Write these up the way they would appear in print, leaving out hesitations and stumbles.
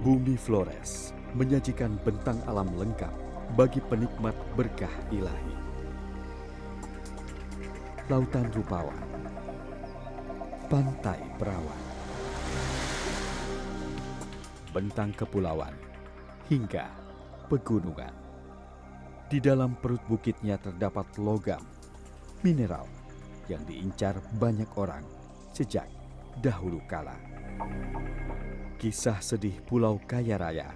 Bumi Flores menyajikan bentang alam lengkap bagi penikmat berkah ilahi. Lautan Rupawan, Pantai Perawan, bentang kepulauan, hingga pegunungan. Di dalam perut bukitnya terdapat logam, mineral yang diincar banyak orang sejak dahulu kala. Kisah sedih pulau kaya raya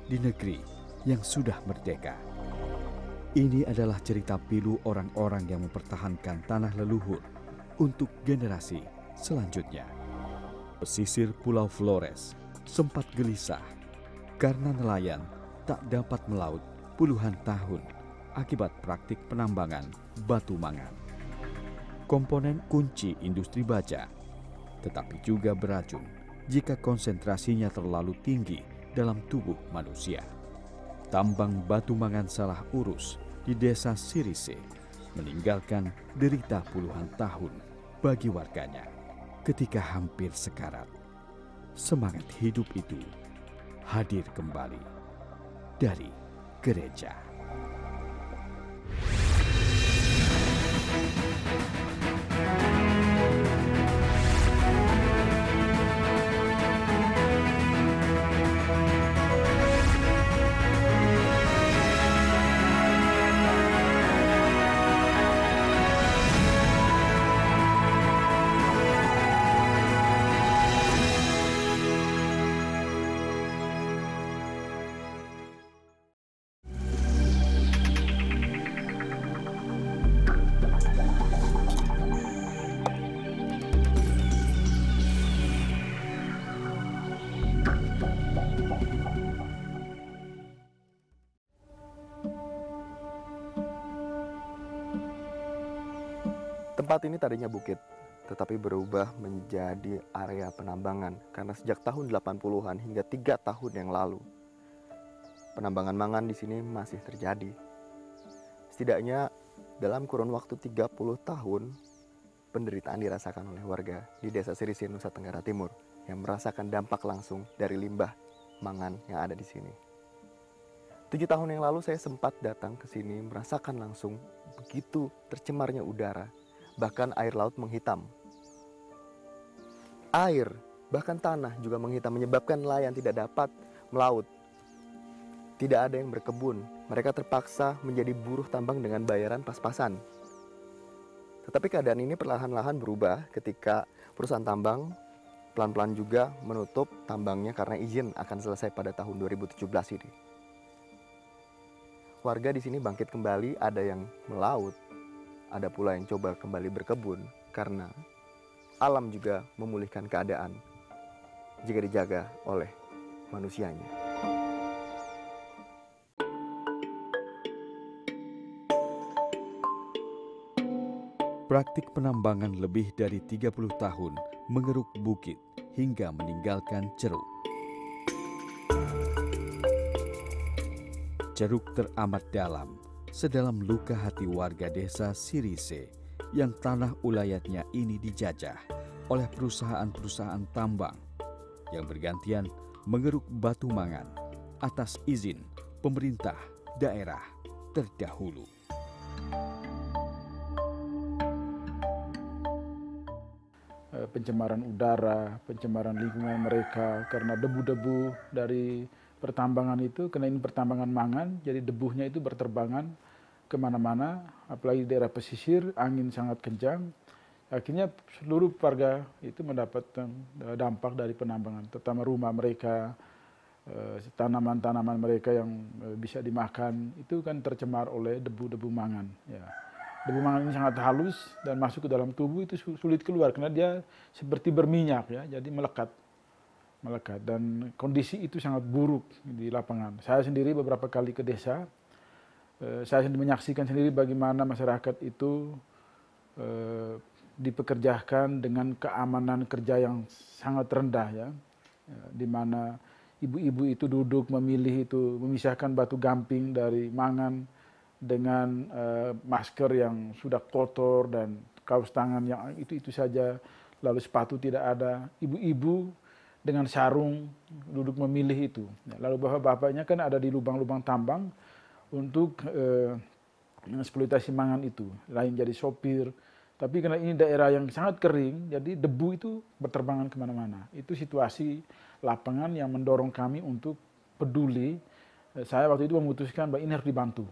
di negeri yang sudah merdeka. Ini adalah cerita pilu orang-orang yang mempertahankan tanah leluhur untuk generasi selanjutnya. Pesisir Pulau Flores sempat gelisah karena nelayan tak dapat melaut puluhan tahun akibat praktik penambangan batu mangan. Komponen kunci industri baja, tetapi juga beracun jika konsentrasinya terlalu tinggi dalam tubuh manusia. Tambang batu mangan salah urus di desa Sirise meninggalkan derita puluhan tahun bagi warganya. Ketika hampir sekarat, semangat hidup itu hadir kembali dari gereja. Tempat ini tadinya bukit, tetapi berubah menjadi area penambangan karena sejak tahun 80-an hingga 3 tahun yang lalu, penambangan mangan di sini masih terjadi. Setidaknya dalam kurun waktu 30 tahun, penderitaan dirasakan oleh warga di Desa Sirise, Nusa Tenggara Timur yang merasakan dampak langsung dari limbah mangan yang ada di sini. 7 tahun yang lalu saya sempat datang ke sini merasakan langsung begitu tercemarnya udara. Bahkan air laut menghitam. Air, bahkan tanah juga menghitam menyebabkan nelayan tidak dapat melaut. Tidak ada yang berkebun. Mereka terpaksa menjadi buruh tambang dengan bayaran pas-pasan. Tetapi keadaan ini perlahan-lahan berubah ketika perusahaan tambang pelan-pelan juga menutup tambangnya karena izin akan selesai pada tahun 2017 ini. Warga di sini bangkit kembali, ada yang melaut. Ada pula yang coba kembali berkebun karena alam juga memulihkan keadaan jika dijaga oleh manusianya. Praktik penambangan lebih dari 30 tahun mengeruk bukit hingga meninggalkan ceruk. Ceruk teramat dalam, sedalam luka hati warga desa Sirise yang tanah ulayatnya ini dijajah oleh perusahaan-perusahaan tambang yang bergantian mengeruk batu mangan atas izin pemerintah daerah terdahulu. Pencemaran udara, pencemaran lingkungan mereka karena debu-debu dari pertambangan itu, karena ini pertambangan mangan, jadi debunya itu berterbangan kemana-mana, apalagi di daerah pesisir, angin sangat kencang. Akhirnya seluruh warga itu mendapat dampak dari penambangan, terutama rumah mereka, tanaman-tanaman mereka yang bisa dimakan, itu kan tercemar oleh debu-debu mangan. Ya. Debu mangan ini sangat halus dan masuk ke dalam tubuh itu sulit keluar, karena dia seperti berminyak, ya, jadi melekat. Dan kondisi itu sangat buruk di lapangan. Saya sendiri beberapa kali ke desa, saya menyaksikan sendiri bagaimana masyarakat itu dipekerjakan dengan keamanan kerja yang sangat rendah, ya, di mana ibu-ibu itu duduk memilih itu, memisahkan batu gamping dari mangan dengan masker yang sudah kotor dan kaos tangan yang itu saja, lalu sepatu tidak ada. Ibu-ibu dengan sarung duduk memilih itu. Lalu bapak-bapaknya kan ada di lubang-lubang tambang untuk eksploitasi mangan itu. Lain jadi sopir. Tapi karena ini daerah yang sangat kering, jadi debu itu berterbangan kemana-mana. Itu situasi lapangan yang mendorong kami untuk peduli. Saya waktu itu memutuskan bahwa ini harus dibantu.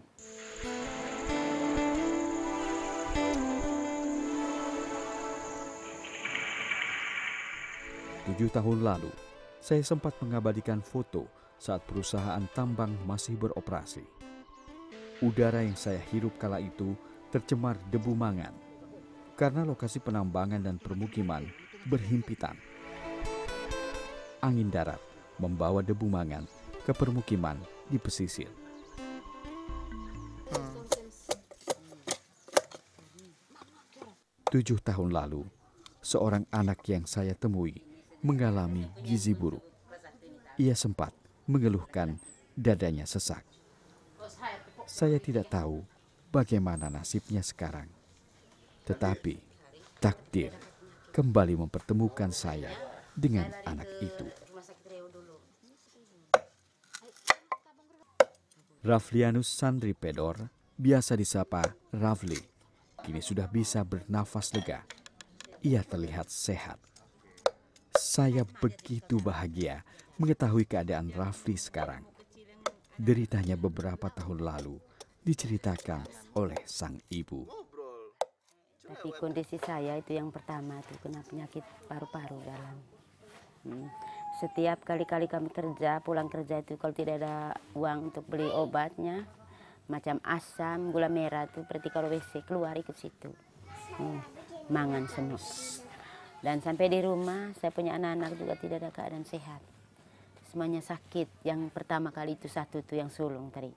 7 tahun lalu, saya sempat mengabadikan foto saat perusahaan tambang masih beroperasi. Udara yang saya hirup kala itu tercemar debu mangan karena lokasi penambangan dan permukiman berhimpitan. Angin darat membawa debu mangan ke permukiman di pesisir. Tujuh tahun lalu, seorang anak yang saya temui mengalami gizi buruk. Ia sempat mengeluhkan dadanya sesak. Saya tidak tahu bagaimana nasibnya sekarang. Tetapi takdir kembali mempertemukan saya dengan anak itu. Raflianus Sandri Pedor, biasa disapa Rafli, kini sudah bisa bernafas lega. Ia terlihat sehat. Saya begitu bahagia mengetahui keadaan Rafli sekarang. Deritanya beberapa tahun lalu diceritakan oleh sang ibu. Tapi kondisi saya itu yang pertama itu kena penyakit paru-paru dalam. Setiap kali-kali kami kerja, pulang kerja itu kalau tidak ada uang untuk beli obatnya, macam asam, gula merah itu berarti kalau WC keluar ikut situ. Mangan semua. Dan sampai di rumah saya punya anak-anak juga tidak ada keadaan sehat. Semuanya sakit. Yang pertama kali itu satu itu yang sulung tadi.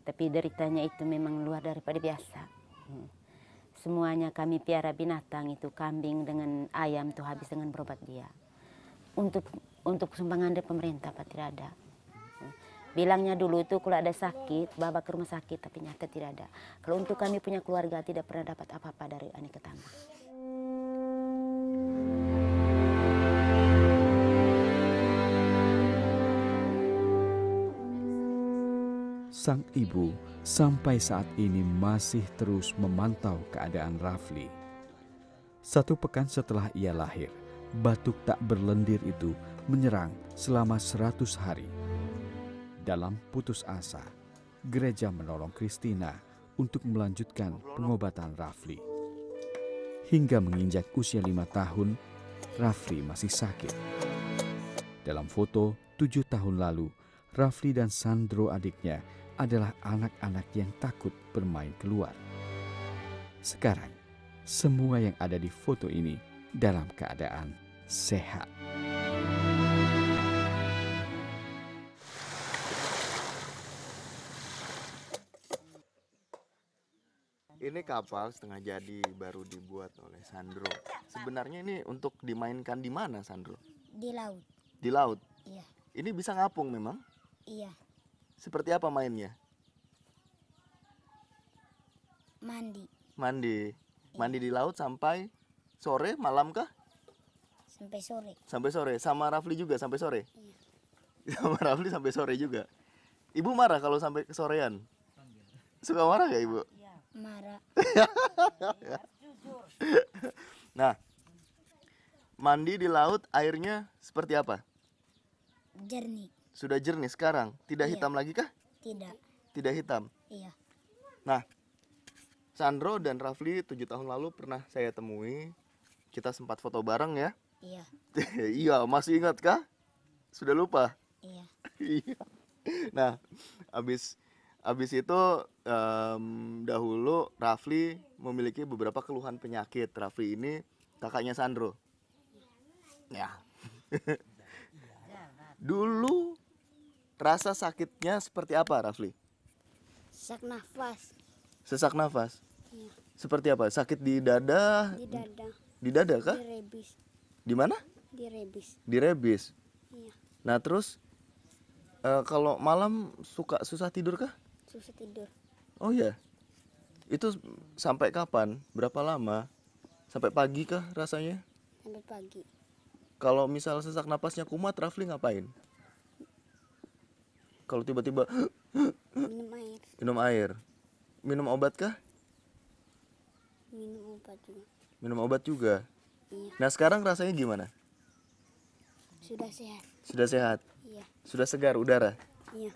Tapi deritanya itu memang luar daripada biasa. Semuanya kami piara binatang itu, kambing dengan ayam tuh habis dengan berobat dia. Untuk sumbangan dari pemerintah apa tidak ada. Bilangnya dulu itu kalau ada sakit, bawa ke rumah sakit, tapi nyata tidak ada. Kalau untuk kami punya keluarga tidak pernah dapat apa-apa dari Aneka Tambang. Sang ibu sampai saat ini masih terus memantau keadaan Rafli. 1 pekan setelah ia lahir, batuk tak berlendir itu menyerang selama 100 hari. Dalam putus asa, gereja menolong Christina untuk melanjutkan pengobatan Rafli. Hingga menginjak usia 5 tahun, Rafli masih sakit. Dalam foto 7 tahun lalu, Rafli dan Sandro adiknya adalah anak-anak yang takut bermain keluar. Sekarang, semua yang ada di foto ini dalam keadaan sehat. Ini kapal setengah jadi baru dibuat oleh Sandro. Sebenarnya ini untuk dimainkan di mana, Sandro? Di laut. Di laut? Iya. Ini bisa ngapung memang? Iya. Seperti apa mainnya? Mandi. Mandi. Mandi di laut sampai sore, malam kah? Sampai sore. Sampai sore. Sama Rafli juga sampai sore? Iya. Sama Rafli sampai sore juga. Ibu marah kalau sampai kesorean? Suka marah gak ibu? Marah. Nah, mandi di laut airnya seperti apa? Jernih. Sudah jernih sekarang? Tidak Iya. hitam lagi kah? Tidak. Tidak hitam? Iya. Nah, Sandro dan Rafli 7 tahun lalu pernah saya temui. Kita sempat foto bareng ya. Iya. Iya, masih ingat kah? Sudah lupa? Iya. Iya. Nah, abis itu dahulu Rafli memiliki beberapa keluhan penyakit. Rafli ini kakaknya Sandro. Ya. Dulu rasa sakitnya seperti apa, Rafli? Sesak nafas. Sesak nafas. Iya. Seperti apa? Sakit di dada? Di dada. Di dada kah? Di rebis. Di mana? Di rebis. Di rebis. Iya. Nah, terus kalau malam suka susah tidur kah? Susah tidur. Oh ya. Itu sampai kapan? Berapa lama? Sampai pagi kah rasanya? Sampai pagi. Kalau misal sesak napasnya kumat, Rafli ngapain? Kalau tiba-tiba Minum air. minum air. Minum obat kah? Minum obat juga. Minum obat juga. Iya. Nah sekarang rasanya gimana? Sudah sehat. Sudah sehat? Iya. Sudah segar udara? Iya.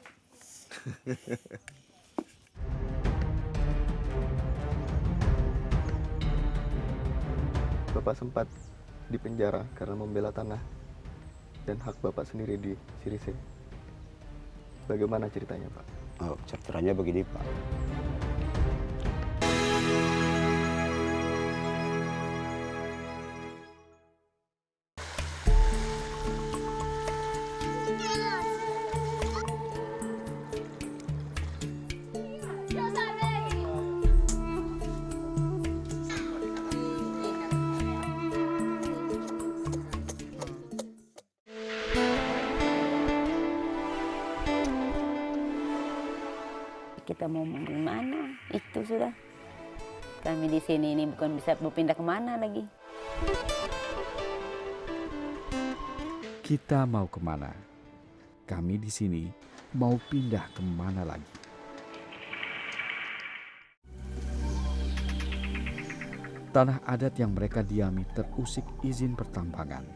Bapak sempat dipenjara karena membela tanah dan hak Bapak sendiri di Sirise. Bagaimana ceritanya, Pak? Oh, ceritanya begini, Pak. Kita mau gimana? Itu sudah. Kami di sini ini bukan bisa berpindah kemana lagi. Kita mau kemana? Kami di sini mau pindah kemana lagi? Tanah adat yang mereka diami terusik izin pertambangan.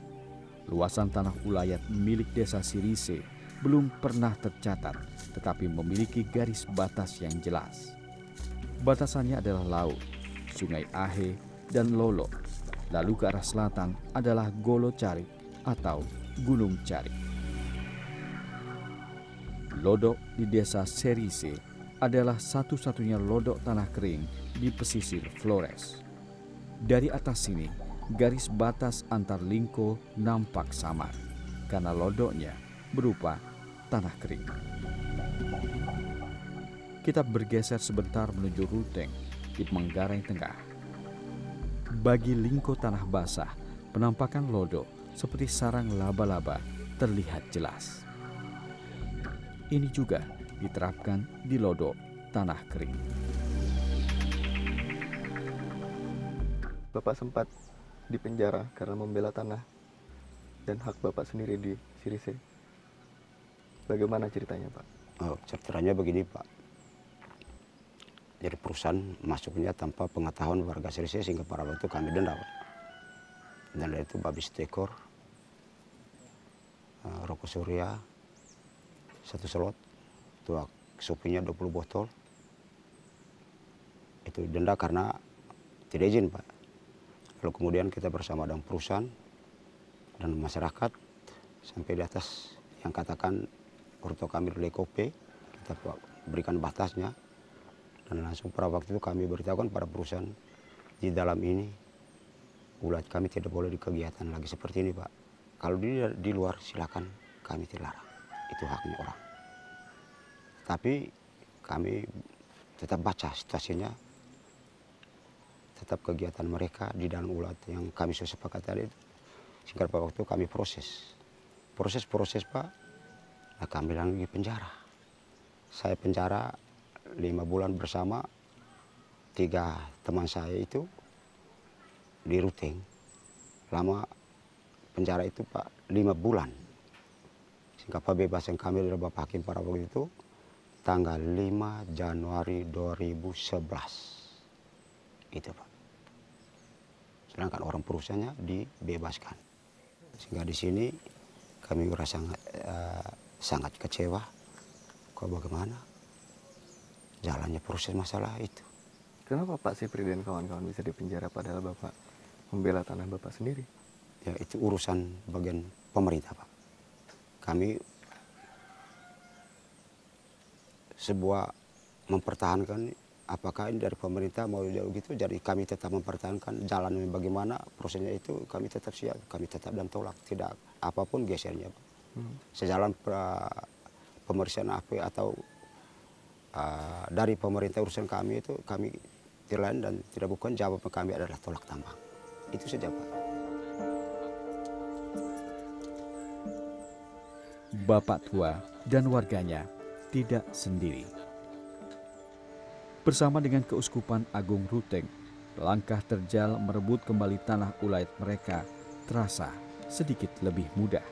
Luasan tanah ulayat milik desa Sirise belum pernah tercatat, tetapi memiliki garis batas yang jelas. Batasannya adalah laut, Sungai Ahe, dan Lolo. Lalu ke arah selatan adalah Golo Carik atau Gunung Carik. Lodok di desa Sirise adalah satu-satunya lodok tanah kering di pesisir Flores. Dari atas sini, garis batas antar lingko nampak samar karena lodoknya berupa tanah kering. Kita bergeser sebentar menuju Ruteng di Manggarai Tengah. Bagi lingko tanah basah, penampakan lodok seperti sarang laba-laba terlihat jelas. Ini juga diterapkan di lodok tanah kering. Bapak sempat dipenjara karena membela tanah dan hak Bapak sendiri di Sirise. Bagaimana ceritanya, Pak? Oh, ceritanya begini, Pak. Jadi perusahaan masuknya tanpa pengetahuan warga Sirise sehingga pada waktu kami denda, Pak. Denda itu babi seekor, rokok surya, 1 slot, tuak sopinya 20 botol. Itu denda karena tidak izin, Pak. Lalu kemudian kita bersama dengan perusahaan dan masyarakat sampai di atas yang katakan orto kami oleh kopi, kita berikan batasnya dan langsung pada waktu itu kami beritahukan pada perusahaan di dalam ini ulat kami tidak boleh dikegiatan lagi seperti ini, Pak. Kalau di luar silakan, kami terlarang, itu haknya orang. Tapi kami tetap baca situasinya, tetap kegiatan mereka di dalam ulat yang kami sudah sepakat tadi itu. Sehingga pada waktu kami proses, Pak. Nah, kami bilang di penjara. Saya penjara 5 bulan bersama 3 teman saya itu di Ruteng. Lama penjara itu, Pak, 5 bulan. Sehingga pembebasan kami dari Bapak Hakim pada waktu itu tanggal 5 Januari 2011. Itu, Pak. Sedangkan orang perusahaannya dibebaskan. Sehingga di sini kami merasa sangat kecewa. Kok bagaimana jalannya proses masalah itu. Kenapa Pak Sipri dan kawan-kawan bisa dipenjara padahal Bapak membela tanah Bapak sendiri? Ya itu urusan bagian pemerintah, Pak. Kami sebuah mempertahankan apakah ini dari pemerintah mau jauh gitu, jadi kami tetap mempertahankan jalan bagaimana prosesnya itu kami tetap siap, kami tetap dan tolak, tidak apapun gesernya, Pak. Sejalan pemeriksaan AP atau dari pemerintah urusan kami itu kami tidak lain dan tidak bukan jawaban kami adalah tolak tambang. Itu saja, Pak. Bapak tua dan warganya tidak sendiri. Bersama dengan Keuskupan Agung Ruteng, langkah terjal merebut kembali tanah ulayat mereka terasa sedikit lebih mudah.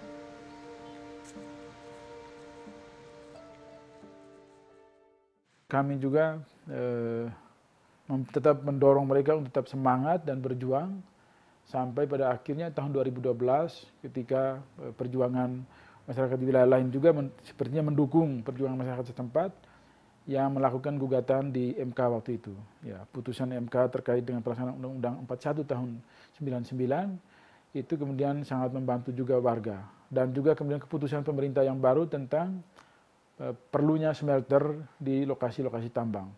Kami juga tetap mendorong mereka untuk tetap semangat dan berjuang sampai pada akhirnya tahun 2012 ketika perjuangan masyarakat di wilayah lain juga sepertinya mendukung perjuangan masyarakat setempat yang melakukan gugatan di MK waktu itu. Ya, putusan MK terkait dengan pelaksanaan Undang-Undang 41 tahun 99 itu kemudian sangat membantu juga warga. Dan juga kemudian keputusan pemerintah yang baru tentang perlunya smelter di lokasi-lokasi tambang.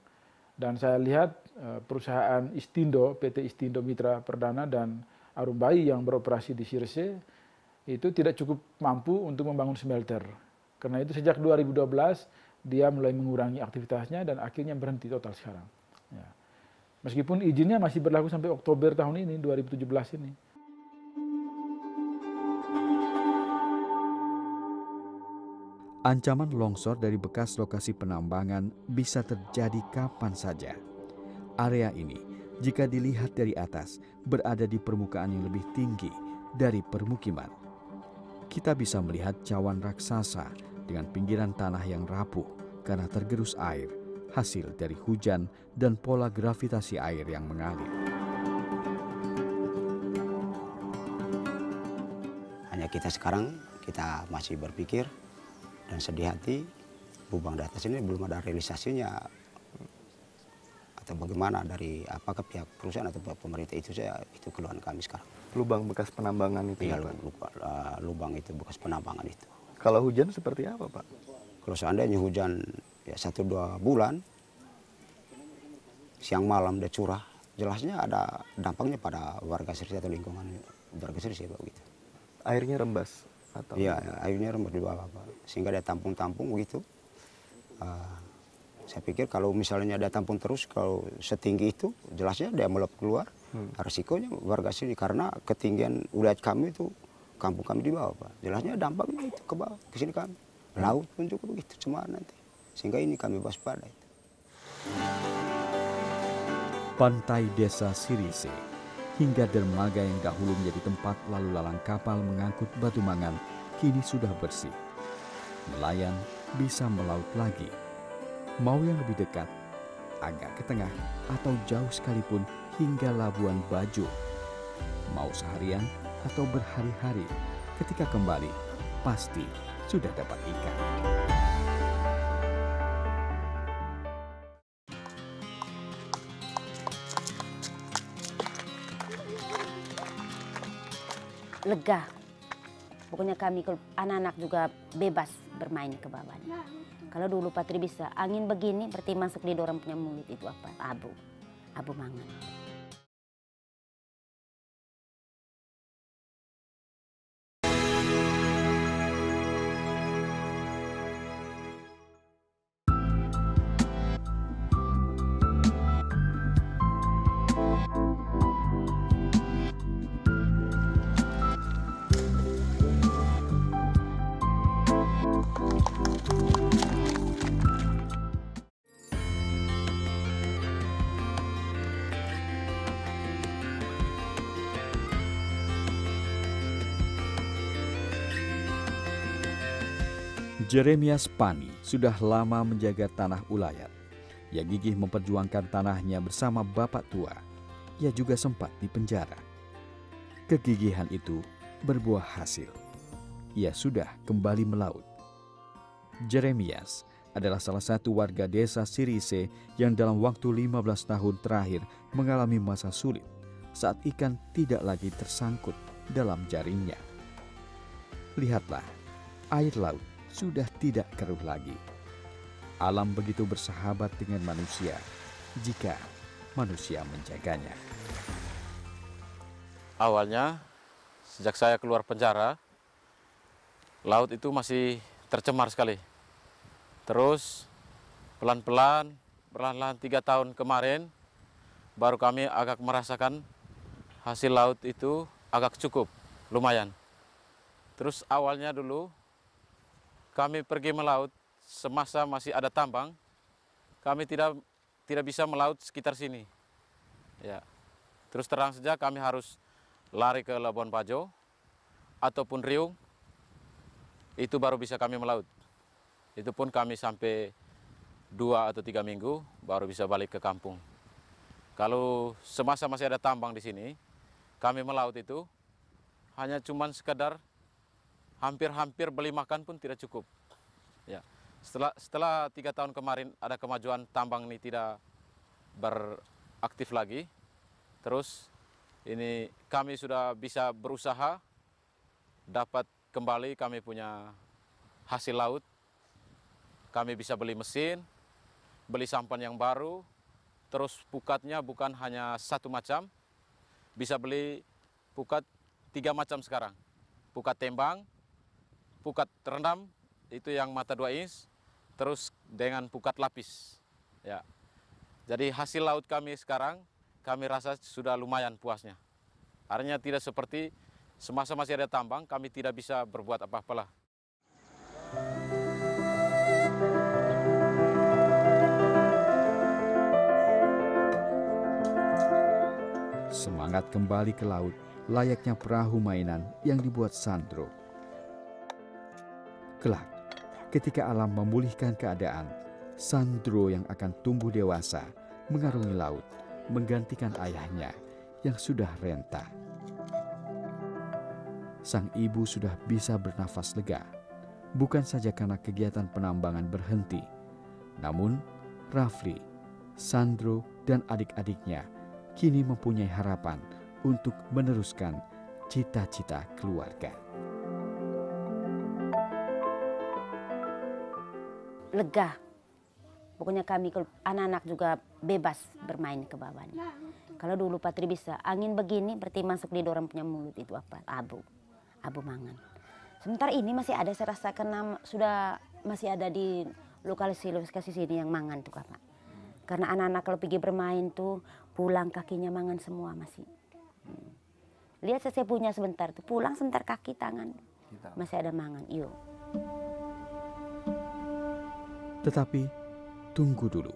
Dan saya lihat perusahaan Istindo, PT Istindo Mitra Perdana dan Arum Bayi yang beroperasi di Cirece itu tidak cukup mampu untuk membangun smelter. Karena itu sejak 2012 dia mulai mengurangi aktivitasnya dan akhirnya berhenti total sekarang. Ya. Meskipun izinnya masih berlaku sampai Oktober tahun ini, 2017 ini. Ancaman longsor dari bekas lokasi penambangan bisa terjadi kapan saja. Area ini, jika dilihat dari atas, berada di permukaan yang lebih tinggi dari permukiman. Kita bisa melihat cawan raksasa dengan pinggiran tanah yang rapuh karena tergerus air, hasil dari hujan dan pola gravitasi air yang mengalir. Hanya kita sekarang, kita masih berpikir dan sedih hati, lubang di atas ini belum ada realisasinya atau bagaimana dari apakah pihak perusahaan atau pemerintah itu keluhan kami sekarang. Lubang bekas penambangan itu? Iya, lubang itu bekas penambangan itu. Kalau hujan seperti apa, Pak? Kalau seandainya hujan ya 1-2 bulan, siang malam dia curah, jelasnya ada dampaknya pada warga Cirece atau lingkungan warga Cirece begitu. Airnya rembas? Atau iya, airnya rembas di bawah, Pak. Sehingga dia tampung-tampung begitu. Saya pikir kalau misalnya dia tampung terus, kalau setinggi itu, jelasnya dia meluap keluar. Risikonya warga sini karena ketinggian wilayah kami itu, kampung kami di bawah, Pak. Jelasnya dampaknya itu ke bawah, ke sini kami. Laut pun juga begitu, semua nanti. Sehingga ini kami waspada itu. Pantai Desa Cirece hingga dermaga yang dahulu menjadi tempat lalu lalang kapal mengangkut batu mangan kini sudah bersih. Nelayan bisa melaut lagi. Mau yang lebih dekat, agak ke tengah atau jauh sekalipun hingga Labuan Bajo. Mau seharian atau berhari-hari, ketika kembali pasti sudah dapat ikan. Lega. Pokoknya kami anak-anak juga bebas bermain ke bawah. Kalau dulu Patri bisa angin begini berarti masuk di dorang punya mulut itu apa? Abu mangan. Jeremias Pani sudah lama menjaga tanah Ulayat. Ia gigih memperjuangkan tanahnya bersama bapak tua. Ia juga sempat dipenjara. Kegigihan itu berbuah hasil. Ia sudah kembali melaut. Jeremias adalah salah satu warga desa Cirece yang dalam waktu 15 tahun terakhir mengalami masa sulit saat ikan tidak lagi tersangkut dalam jaringnya. Lihatlah, air laut sudah tidak keruh lagi. Alam begitu bersahabat dengan manusia jika manusia menjaganya. Awalnya, sejak saya keluar penjara, laut itu masih tercemar sekali. Terus pelan-pelan, perlahan-lahan 3 tahun kemarin, baru kami agak merasakan hasil laut itu agak cukup, lumayan. Terus awalnya dulu, kami pergi melaut semasa masih ada tambang, kami tidak bisa melaut sekitar sini. Ya. Terus terang saja kami harus lari ke Labuan Bajo ataupun riung, itu baru bisa kami melaut. Itu pun kami sampai 2 atau 3 minggu baru bisa balik ke kampung. Kalau semasa masih ada tambang di sini, kami melaut itu hanya cuman sekedar hampir-hampir beli makan pun tidak cukup. Ya. Setelah 3 tahun kemarin ada kemajuan tambang ini tidak beraktif lagi, terus ini kami sudah bisa berusaha dapat kembali kami punya hasil laut. Kami bisa beli mesin, beli sampan yang baru, terus pukatnya bukan hanya 1 macam, bisa beli pukat 3 macam sekarang. Pukat tembang, pukat terendam, itu yang mata 2 inch, terus dengan pukat lapis. Ya. Jadi hasil laut kami sekarang, kami rasa sudah lumayan puasnya. Artinya tidak seperti semasa masih ada tambang, kami tidak bisa berbuat apa-apalah. Semangat kembali ke laut layaknya perahu mainan yang dibuat Sandro. Kelak, ketika alam memulihkan keadaan, Sandro yang akan tumbuh dewasa mengarungi laut, menggantikan ayahnya yang sudah renta. Sang ibu sudah bisa bernafas lega, bukan saja karena kegiatan penambangan berhenti, namun Rafli, Sandro, dan adik-adiknya kini mempunyai harapan untuk meneruskan cita-cita keluarga. Lega. Pokoknya kami anak-anak juga bebas bermain ke bawahnya. Kalau dulu Patri bisa angin begini berarti masuk di dorang punya mulut itu apa? Abu mangan. Sementara ini masih ada, saya rasakan sudah masih ada di lokasi sini yang mangan tuh Pak. Karena anak-anak kalau pergi bermain tuh pulang kakinya mangan semua masih. Lihat saya punya sebentar tuh pulang sebentar kaki tangan masih ada mangan. Yuk. Tetapi tunggu dulu.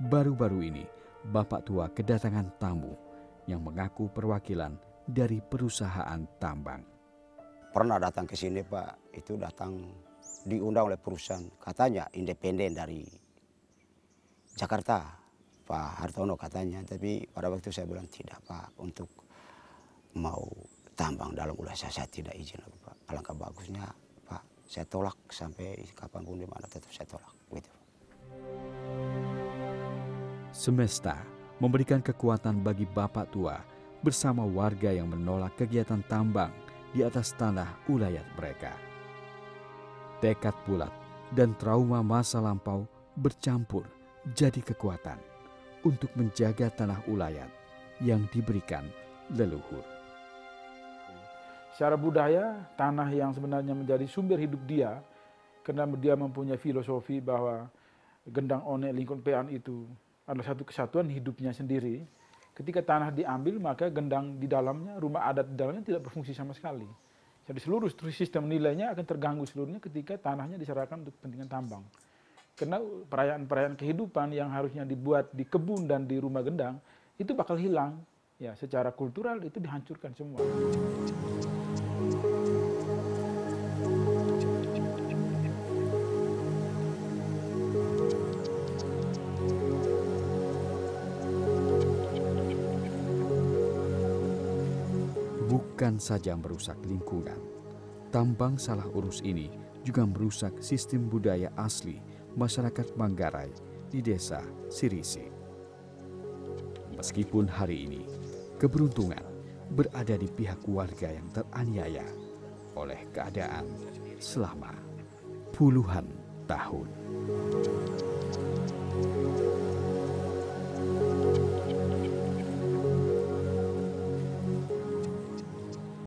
Baru-baru ini Bapak Tua kedatangan tamu yang mengaku perwakilan dari perusahaan tambang. Pernah datang ke sini Pak, itu datang diundang oleh perusahaan, katanya independen dari Jakarta, Pak Hartono katanya. Tapi pada waktu saya bilang tidak Pak, untuk mau tambang dalam wilayah saya tidak izin lagi Pak. Alangkah bagusnya Pak, saya tolak sampai kapanpun di mana tetap saya tolak. Begitu. Semesta memberikan kekuatan bagi Bapak Tua bersama warga yang menolak kegiatan tambang di atas tanah ulayat mereka. Tekad bulat dan trauma masa lampau bercampur jadi kekuatan untuk menjaga tanah ulayat yang diberikan leluhur. Secara budaya, tanah yang sebenarnya menjadi sumber hidup dia, karena dia mempunyai filosofi bahwa Gendang One Lingkon Pean itu adalah satu kesatuan hidupnya sendiri. Ketika tanah diambil, maka gendang di dalamnya, rumah adat di dalamnya tidak berfungsi sama sekali. Jadi seluruh sistem nilainya akan terganggu seluruhnya ketika tanahnya diserahkan untuk kepentingan tambang. Karena perayaan-perayaan kehidupan yang harusnya dibuat di kebun dan di rumah gendang, itu bakal hilang. Ya, secara kultural itu dihancurkan semua. Bukan saja merusak lingkungan, tambang salah urus ini juga merusak sistem budaya asli masyarakat Manggarai di desa Sirisi. Meskipun hari ini keberuntungan berada di pihak warga yang teraniaya oleh keadaan selama puluhan tahun.